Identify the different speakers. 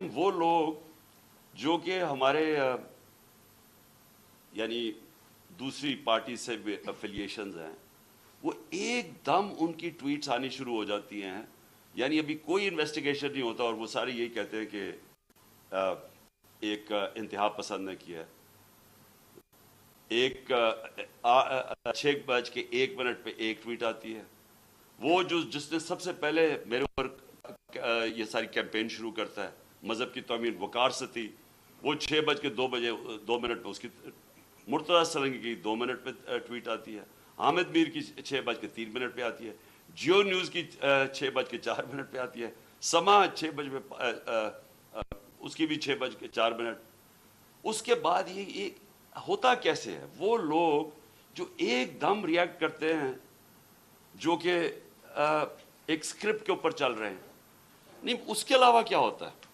Speaker 1: وہ لوگ جو کہ ہمارے یعنی دوسری پارٹی سے بھی افیلیشنز ہیں، وہ ایک دم ان کی ٹویٹس آنی شروع ہو جاتی ہیں، یعنی ابھی کوئی انویسٹیگیشن نہیں ہوتا اور وہ سارے یہی کہتے ہیں کہ ایک انتہا پسند نے کیا ہے. ایک 6:01 پہ ایک ٹویٹ آتی ہے. وہ جس نے سب سے پہلے میرے اوپر یہ ساری کیمپین شروع کرتا ہے، مذہب کی توہین وقار ستی، وہ 6:02 پہ اس کی مرتضیٰ سرنگی کی 2 منٹ پہ ٹویٹ آتی ہے، حامد میر کی 6:03 پہ آتی ہے، جیو نیوز کی 6:04 پہ آتی ہے، سما 6 بجے اس کی بھی 6:04. اس کے بعد یہ ہوتا کیسے ہے؟ وہ لوگ جو ایک دم ریاکٹ کرتے ہیں، جو کہ ایک سکرپٹ کے اوپر چل رہے ہیں. نہیں، اس کے علاوہ کیا ہوتا ہے؟